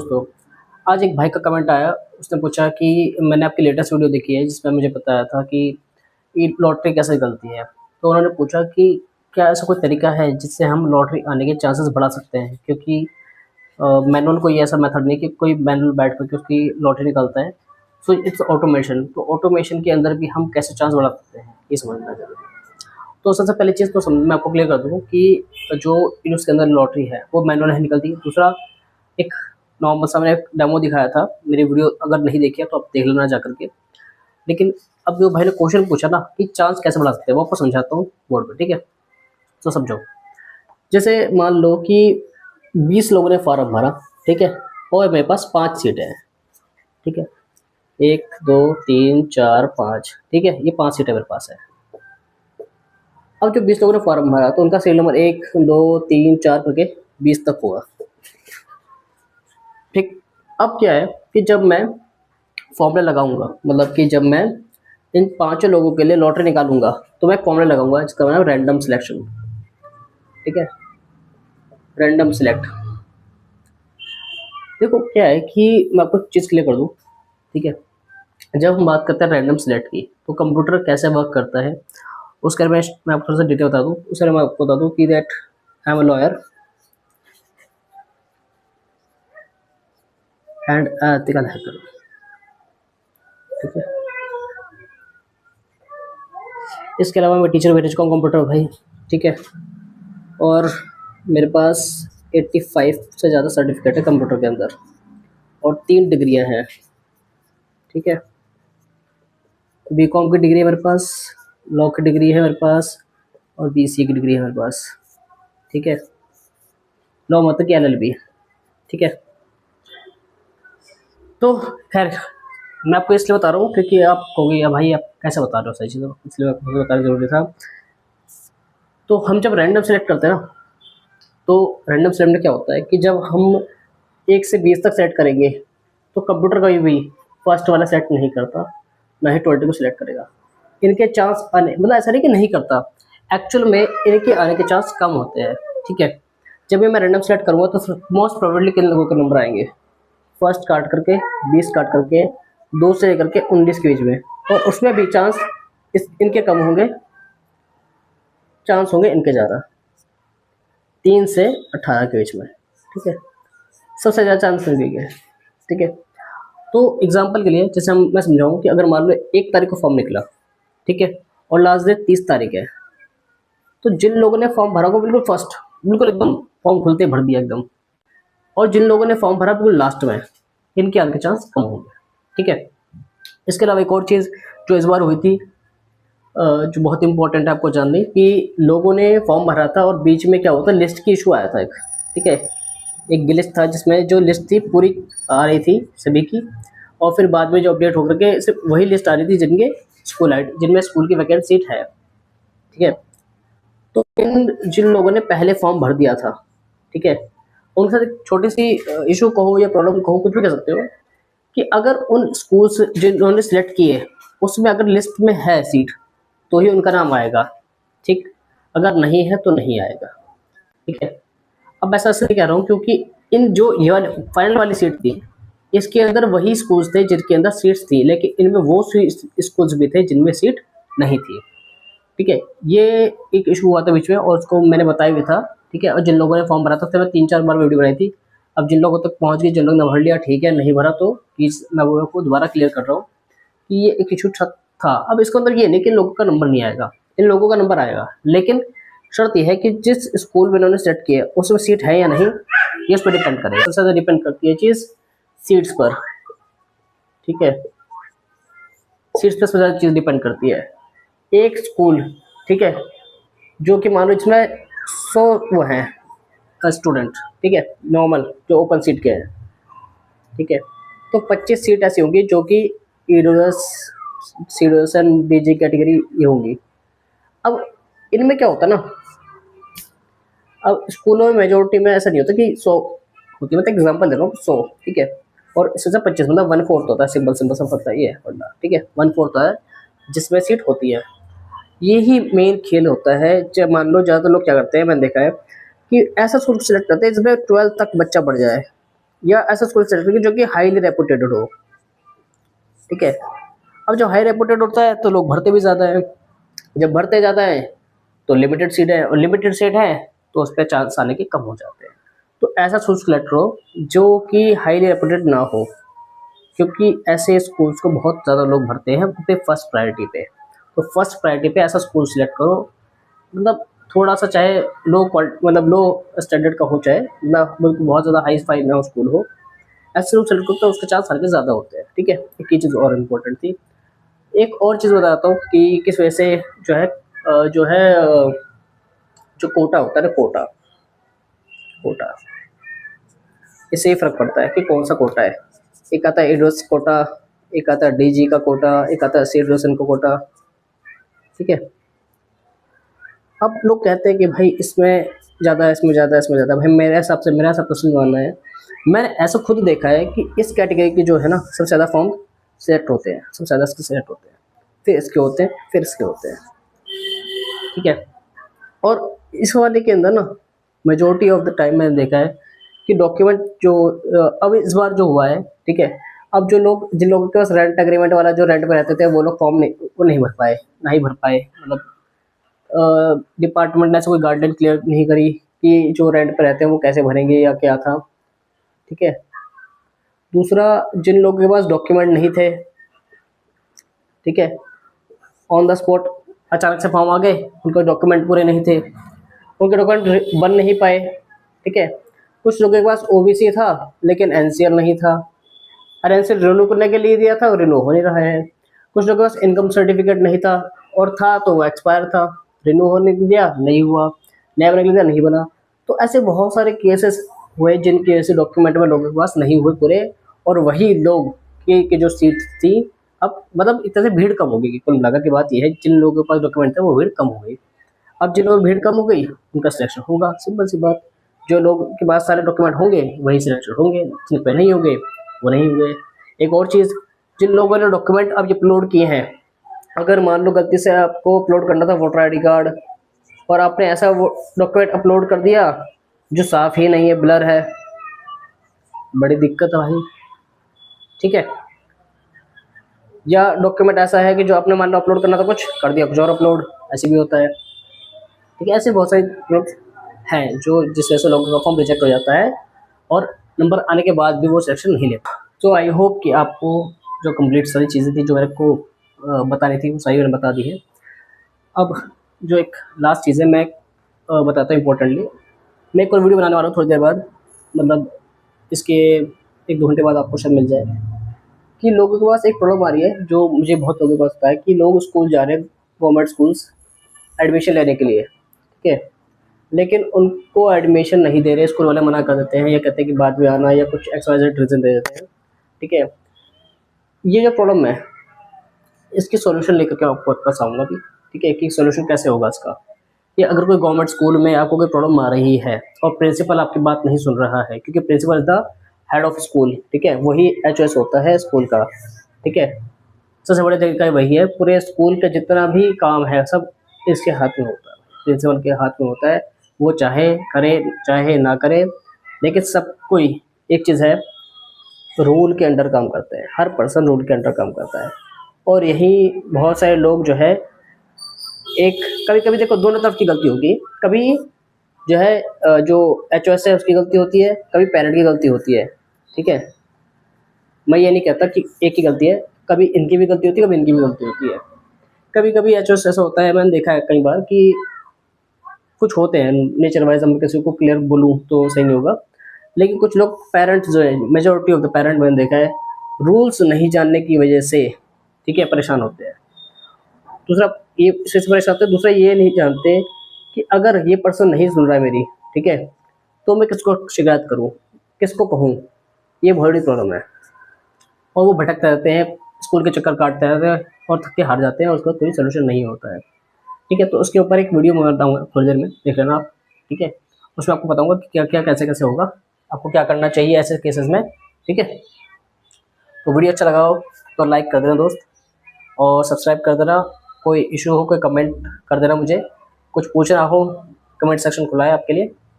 दोस्तों, आज एक भाई का कमेंट आया। उसने पूछा कि मैंने आपकी लेटेस्ट वीडियो देखी है जिसमें मुझे बताया था कि ये लॉटरी कैसे निकलती है। तो उन्होंने पूछा कि क्या ऐसा कोई तरीका है जिससे हम लॉटरी आने के चांसेस बढ़ा सकते हैं? क्योंकि मैनुअल कोई ऐसा मेथड नहीं कि कोई मैनुअल बैठ करके उसकी लॉटरी निकालता है। So it's automation. तो ऑटोमेशन के अंदर भी हम कैसे चांस बढ़ा सकते हैं, ये समझना ज़रूरी है। तो सबसे पहली चीज़ तो मैं आपको क्लियर कर दूँ कि जो उसके अंदर लॉटरी है वो मैनुअल नहीं निकलती। दूसरा, एक नॉर्मल सा मैंने एक डेमो दिखाया था, मेरी वीडियो अगर नहीं देखी है तो आप देख लेना जा करके। लेकिन अब जो भाई ने क्वेश्चन पूछा ना कि चांस कैसे बढ़ा सकते हैं, वो आपको समझाता हूँ बोर्ड पे, ठीक है? तो समझो। जैसे मान लो कि 20 लोगों ने फॉर्म भरा, ठीक है? और मेरे पास 5 सीटें हैं, ठीक है? 1, 2, 3, 4, 5, ठीक है? ये 5 सीटें मेरे पास है। अब जो 20 लोगों ने फॉर्म भरा तो उनका सीरियल नंबर 1, 2, 3, 4 करके 20 तक होगा, ठीक? अब क्या है कि जब मैं फॉर्मूला लगाऊंगा, मतलब कि जब मैं इन पांचों लोगों के लिए लॉटरी निकालूंगा तो मैं फॉर्मूला लगाऊंगा जिसका नाम रैंडम सिलेक्शन, ठीक है? Random select. देखो क्या है कि मैं आपको चीज़ क्लियर कर दूं, ठीक है? जब हम बात करते हैं रैंडम सिलेक्ट की तो कंप्यूटर कैसे वर्क करता है उसके बारे में मैं आपको थोड़ा सा डिटेल बता दूं। उसके बारे में आपको बता दूं कि that I am a lawyer and ethical hacker, ठीक है? इसके अलावा मैं टीचर भी रह चुका हूँ कंप्यूटर भाई, ठीक है? और मेरे पास 85 से ज़्यादा सर्टिफिकेट है कंप्यूटर के अंदर, और 3 डिग्रियां हैं, ठीक है? बीकॉम की डिग्री है मेरे पास, लॉ की डिग्री है मेरे पास, और बीसीए की डिग्री है मेरे पास, ठीक है? लॉ मतलब कि एलएलबी, ठीक है? तो खैर, मैं आपको इसलिए बता रहा हूँ क्योंकि आप कहोगे या भाई आप कैसे बता रहे हो सही चीज़ें, इसलिए आपको बताना ज़रूरी था। तो हम जब रैंडम सेलेक्ट करते हैं ना, तो रैंडम सेलेक्ट में क्या होता है कि जब हम 1 से 20 तक सेट करेंगे तो कंप्यूटर कभी भी फर्स्ट वाला सेट नहीं करता, ना ही 20 को सिलेक्ट करेगा। इनके चांस आने, मतलब ऐसा नहीं कि नहीं करता, एक्चुअल में इनके आने के चांस कम होते हैं, ठीक है? जब भी मैं रैंडम सेलेक्ट करूँगा तो मोस्ट प्रोबेबली किन लोगों के नंबर आएंगे? फर्स्ट काट करके, 20 काट करके, 2 से लेकर के 19 के बीच में, और उसमें भी चांस इनके कम होंगे, चांस होंगे इनके ज़्यादा, 3 से 18 के बीच में, ठीक है? सबसे ज़्यादा चांस इनके हैं, ठीक है? तो एग्जाम्पल के लिए जैसे हम मैं समझाऊँ कि अगर मान लो 1 तारीख को फॉर्म निकला, ठीक है? और लास्ट डेट 30 तारीख है, तो जिन लोगों ने फॉर्म भरा वो बिल्कुल फर्स्ट, बिल्कुल एकदम फॉर्म खुलते ही भर दिया एकदम, और जिन लोगों ने फॉर्म भरा बिल्कुल लास्ट में, इनके आने के चांस कम होंगे, ठीक है? इसके अलावा एक और चीज़ जो इस बार हुई थी, जो बहुत इंपॉर्टेंट है आपको जाननी, कि लोगों ने फॉर्म भरा था और बीच में क्या होता है, लिस्ट की इशू आया था एक, ठीक है? एक लिस्ट था जिसमें जो लिस्ट थी पूरी आ रही थी सभी की, और फिर बाद में जो अपडेट होकर के सिर्फ वही लिस्ट आ रही थी जिनके स्कूल आई, जिनमें स्कूल की वैकेंट सीट है, ठीक है? तो इन जिन लोगों ने पहले फॉर्म भर दिया था, ठीक है, उनके साथ एक छोटी सी इशू कहो या प्रॉब्लम कहो, कुछ भी कह सकते हो, कि अगर उन स्कूल्स जिन्होंने सिलेक्ट किए उसमें अगर लिस्ट में है सीट तो ही उनका नाम आएगा, ठीक? अगर नहीं है तो नहीं आएगा, ठीक है? अब ऐसा इसलिए कह रहा हूँ क्योंकि इन जो ये वाली फाइनल वाली सीट थी, इसके अंदर वही स्कूल्स थे जिनके अंदर सीट्स थी, लेकिन इनमें वो स्कूल्स भी थे जिनमें सीट नहीं थी, ठीक है? ये एक इशू हुआ था बीच में और उसको मैंने बताया भी था, ठीक है? और जिन लोगों ने फॉर्म भरा था उससे मैं 3-4 बार वीडियो बनाई थी। अब जिन लोगों तक पहुँच गई, जिन लोगों ने भर लिया ठीक है, नहीं भरा तो प्लीज़ मैं वो आपको दोबारा क्लियर कर रहा हूँ कि ये एक इशू था। अब इसके अंदर ये नहीं कि इन लोगों का नंबर नहीं आएगा, इन लोगों का नंबर आएगा, लेकिन शर्त ये है कि जिस स्कूल में इन्होंने सेलेक्ट किया है उसमें सीट है या नहीं, ये उस पर डिपेंड करेगा। सबसे ज़्यादा डिपेंड करती है चीज़ सीट्स पर, ठीक है? सीट्स पर सबसे ज़्यादा चीज़ डिपेंड करती है। एक स्कूल, ठीक है, जो कि मान लो इसमें 100 वो हैं स्टूडेंट, ठीक है, नॉर्मल जो ओपन सीट के हैं, ठीक है? तो 25 सीट ऐसी होंगी जो कि EWS, CWS and BG category ये होंगी। अब इनमें क्या होता है ना, अब स्कूलों में मेजोरिटी में ऐसा नहीं होता कि 100 होती है, मतलब एग्जांपल दे रहा हूँ, 100, ठीक है? और इससे 25 मतलब 1/4 होता है, सिंपल सिंपल सा पता ही है वरना, ठीक है? 1/4 होता है जिसमें सीट होती है। यही मेन खेल होता है। जब मान लो ज़्यादातर लोग क्या करते हैं, मैंने देखा है कि ऐसा स्कूल सेलेक्ट करते हैं जिसमें 12 तक बच्चा पढ़ जाए, या ऐसा स्कूल सेलेक्ट करेंगे जो कि हाईली रेपुटेटेड हो। ठीक है, अब जो हाई रेपुटेड होता है तो लोग भरते भी ज़्यादा है, जब भरते ज़्यादा है तो लिमिटेड सीट है, और लिमिटेड सीट है तो उस पर चांस आने के कम हो जाते हैं। तो ऐसा स्कूल सेलेक्ट करो जो कि हाईली रेपुटेड ना हो, क्योंकि ऐसे स्कूल्स को बहुत ज़्यादा लोग भरते हैं अपने फर्स्ट प्रायोरिटी पे। तो फर्स्ट प्रायोरिटी पे ऐसा स्कूल सिलेक्ट करो, मतलब थोड़ा सा चाहे लो क्वालिटी, मतलब लो स्टैंडर्ड का हो, चाहे मतलब बिल्कुल बहुत ज़्यादा हाई फाई ना स्कूल हो, ऐसे स्कूल सेलेक्ट करो तो उसके चांस हल्के ज़्यादा होते हैं। ठीक है, एक ही चीज़ और इम्पोर्टेंट थी। एक और चीज़ बताता हूँ कि किस वजह से जो कोटा होता है ना, कोटा कोटा इससे ही फ़र्क पड़ता है कि कौन सा कोटा है। एक आता है एडवर्स कोटा, एक आता है डीजी का कोटा, एक आता है सीट रोशन का कोटा। ठीक है, अब लोग कहते हैं कि भाई इसमें ज़्यादा, इसमें ज़्यादा, इसमें ज़्यादा। भाई मेरा हिसाब से मानना है, मैंने ऐसा खुद देखा है कि इस कैटेगरी की जो है ना सबसे ज़्यादा फॉर्म सेलेक्ट होते हैं, सबसे ज़्यादा इसके सेलेक्ट होते हैं, फिर इसके होते हैं, फिर इसके होते हैं। ठीक है, और इस वाले के अंदर ना मेजोरिटी ऑफ द टाइम मैंने देखा है कि डॉक्यूमेंट जो अब इस बार जो हुआ है, ठीक है, अब जो लोग, जिन लोगों के पास रेंट एग्रीमेंट वाला जो रेंट पे रहते थे, वो लोग फॉर्म नहीं, वो नहीं भर पाए, ना ही भर पाए, मतलब डिपार्टमेंट ने ऐसे कोई गाइडलाइन क्लियर नहीं करी कि जो रेंट पे रहते हैं वो कैसे भरेंगे या क्या था। ठीक है, दूसरा, जिन लोगों के पास डॉक्यूमेंट नहीं थे, ठीक है, ऑन द स्पॉट अचानक से फॉर्म आ गए, उनके डॉक्यूमेंट पूरे नहीं थे, उनके डॉक्यूमेंट बन नहीं पाए। ठीक है, कुछ लोगों के पास ओबीसी था लेकिन एनसीएल नहीं था, और एनसीएल रिन्यू करने के लिए दिया था, रिन्यू हो नहीं रहा है। कुछ लोगों के पास इनकम सर्टिफिकेट नहीं था, और था तो वो एक्सपायर था, रिन्यू होने के दिया नहीं हुआ, नया बनने के लिए दिया नहीं बना। तो ऐसे बहुत सारे केसेस हुए जिनके ऐसे डॉक्यूमेंट में लोगों के पास नहीं हुए पूरे, और वही लोग की जो सीट थी, अब मतलब एक तरह से भीड़ कम हो गई। कुल मिलाकर की बात यह है, जिन लोगों के पास डॉक्यूमेंट थे वो भीड़ कम हो गई। अब जिन लोगों की भीड़ कम हो गई उनका सिलेक्शन होगा, सिंपल सी बात। जो लोग के पास सारे डॉक्यूमेंट होंगे वही सिलेक्शन होंगे, जिन पे नहीं होंगे वो नहीं होंगे। एक और चीज़, जिन लोगों ने डॉक्यूमेंट अब अपलोड किए हैं, अगर मान लो गलती से आपको अपलोड करना था वोटर आईडी कार्ड, और आपने ऐसा वो डॉक्यूमेंट अपलोड कर दिया जो साफ ही नहीं है, ब्लर है, बड़ी दिक्कत है भाई। ठीक है, या डॉक्यूमेंट ऐसा है कि जो आपने मान लो अपलोड करना था कुछ, कर दिया कुछ और अपलोड, ऐसे भी होता है। ठीक है, ऐसे बहुत सारे लोग हैं जो जिस वजह से लोगों का फॉर्म रिजेक्ट हो जाता है, और नंबर आने के बाद भी वो सिलेक्शन नहीं लेता। तो आई होप कि आपको जो कंप्लीट सारी चीज़ें थी जो मेरे को बतानी थी वो सही मैंने बता दी है। अब जो एक लास्ट चीज़ है, मैं बताता हूँ इम्पोर्टेंटली। मैं एक और वीडियो बनाने वाला हूँ थोड़ी देर बाद, मतलब इसके 1-2 घंटे बाद आपको शायद मिल जाए, कि लोगों के पास एक प्रॉब्लम आ रही है जो मुझे बहुत लोगों के पास होता है, कि लोग स्कूल जा रहे हैं, गवर्नमेंट स्कूल्स, एडमिशन लेने के लिए। ठीक है, लेकिन उनको एडमिशन नहीं दे रहे, स्कूल वाले मना कर देते हैं, या कहते हैं कि बाद में आना, या कुछ एक्सवाइजेड रीज़न दे देते हैं। ठीक है, ये जो प्रॉब्लम है इसकी सॉल्यूशन लेकर के आपको पास आऊँगा भी। ठीक है, कि सॉल्यूशन कैसे होगा इसका, कि अगर कोई गवर्नमेंट स्कूल में आपको कोई प्रॉब्लम आ रही है और प्रिंसिपल आपकी बात नहीं सुन रहा है, क्योंकि principal is the head of school, ठीक है, वही एचओएस होता है स्कूल का। ठीक है, सबसे बड़े तरीका वही है, पूरे स्कूल का जितना भी काम है सब इसके हाथ में होता है, प्रिंसिपल के हाथ में होता है। वो चाहे करे चाहे ना करे, लेकिन सब कोई एक चीज़ है, रूल के अंडर काम करते हैं, हर पर्सन रूल के अंडर काम करता है। और यही बहुत सारे लोग जो है, एक कभी कभी देखो दोनों तरफ की गलती होगी, कभी जो है जो एचओएस है उसकी गलती होती है, कभी पेरेंट की गलती होती है। ठीक है, मैं ये नहीं कहता कि एक ही गलती है, कभी इनकी भी गलती होती है, कभी इनकी भी गलती होती है। कभी कभी एचओएस ऐसा होता है, मैंने देखा है कई बार कि कुछ होते हैं नेचर वाइज, हम किसी को क्लियर बोलूँ तो सही नहीं होगा, लेकिन कुछ लोग पेरेंट्स जो है, मेजोरिटी ऑफ द पेरेंट मैंने देखा है, रूल्स नहीं जानने की वजह से, ठीक है, परेशान होते हैं। दूसरा ये इससे परेशान होते हैं, दूसरा ये नहीं जानते कि अगर ये पर्सन नहीं सुन रहा है मेरी, ठीक है, तो मैं किसको शिकायत करूँ, किसको कहूँ, ये बहुत बड़ी प्रॉब्लम है। और वो भटकते रहते हैं, स्कूल के चक्कर काटते रहते हैं, और थक के हार जाते हैं, और उसका कोई सोल्यूशन नहीं होता है। ठीक है, तो उसके ऊपर एक वीडियो मैं बताऊँगा थोड़ी देर में, देख लेना आप। ठीक है, उसमें आपको बताऊँगा कि क्या क्या कैसे कैसे होगा, आपको क्या करना चाहिए ऐसे केसेस में। ठीक है, तो वीडियो अच्छा लगा हो तो लाइक कर देना दोस्त, और सब्सक्राइब कर देना। कोई इशू हो, कोई कमेंट कर देना मुझे, कुछ पूछना हो, कमेंट सेक्शन खुला है आपके लिए।